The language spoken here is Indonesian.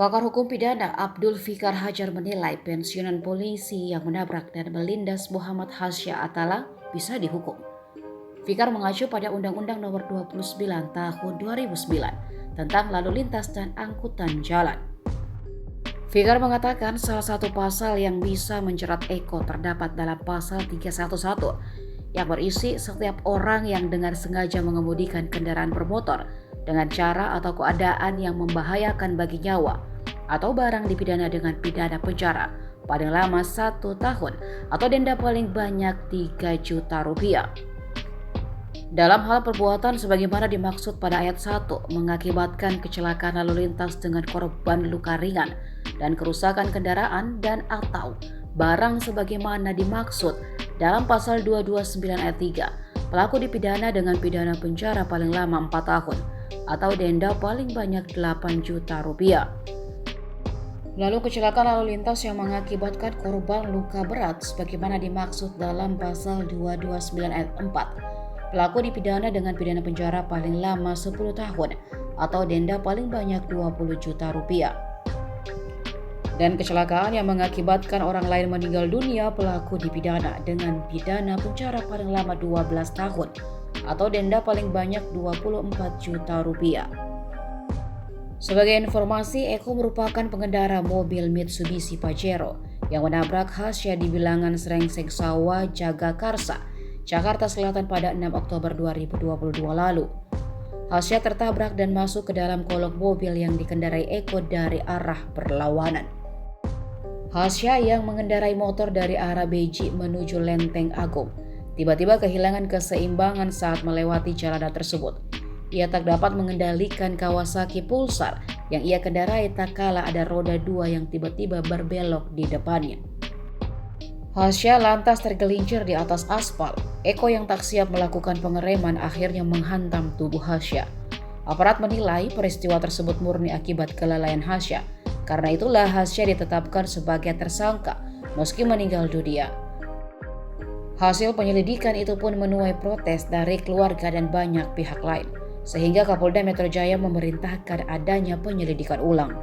Pakar hukum pidana Abdul Fikar Hajar menilai pensiunan polisi yang menabrak dan melindas Muhammad Hasya Atala bisa dihukum. Fikar mengacu pada Undang-Undang Nomor 29 Tahun 2009 tentang lalu lintas dan angkutan jalan. Fikar mengatakan salah satu pasal yang bisa menjerat Eko terdapat dalam pasal 311 yang berisi setiap orang yang dengan sengaja mengemudikan kendaraan bermotor dengan cara atau keadaan yang membahayakan bagi nyawa atau barang dipidana dengan pidana penjara paling lama 1 tahun atau denda paling banyak 3 juta rupiah. Dalam hal perbuatan sebagaimana dimaksud pada ayat 1 mengakibatkan kecelakaan lalu lintas dengan korban luka ringan dan kerusakan kendaraan dan atau barang sebagaimana dimaksud dalam pasal 229 ayat 3, pelaku dipidana dengan pidana penjara paling lama 4 tahun atau denda paling banyak 8 juta rupiah. Lalu kecelakaan lalu lintas yang mengakibatkan korban luka berat sebagaimana dimaksud dalam pasal 229 ayat 4. Pelaku dipidana dengan pidana penjara paling lama 10 tahun atau denda paling banyak 20 juta rupiah. Dan kecelakaan yang mengakibatkan orang lain meninggal dunia, pelaku dipidana dengan pidana penjara paling lama 12 tahun atau denda paling banyak 24 juta rupiah. Sebagai informasi, Eko merupakan pengendara mobil Mitsubishi Pajero yang menabrak Hasya di bilangan Srengseng Sawah, Jagakarsa, Jakarta Selatan pada 6 Oktober 2022 lalu. Hasya tertabrak dan masuk ke dalam kolong mobil yang dikendarai Eko dari arah berlawanan. Hasya yang mengendarai motor dari arah Beji menuju Lenteng Agung tiba-tiba kehilangan keseimbangan saat melewati jalanan tersebut. Ia tak dapat mengendalikan Kawasaki Pulsar yang ia kendarai tak kala ada roda 2 yang tiba-tiba berbelok di depannya. Hasya lantas tergelincir di atas aspal. Eko yang tak siap melakukan pengereman akhirnya menghantam tubuh Hasya. Aparat menilai peristiwa tersebut murni akibat kelalaian Hasya. Karena itulah Hasya ditetapkan sebagai tersangka meski meninggal dunia. Hasil penyelidikan itu pun menuai protes dari keluarga dan banyak pihak lain, sehingga Kapolda Metro Jaya memerintahkan adanya penyelidikan ulang.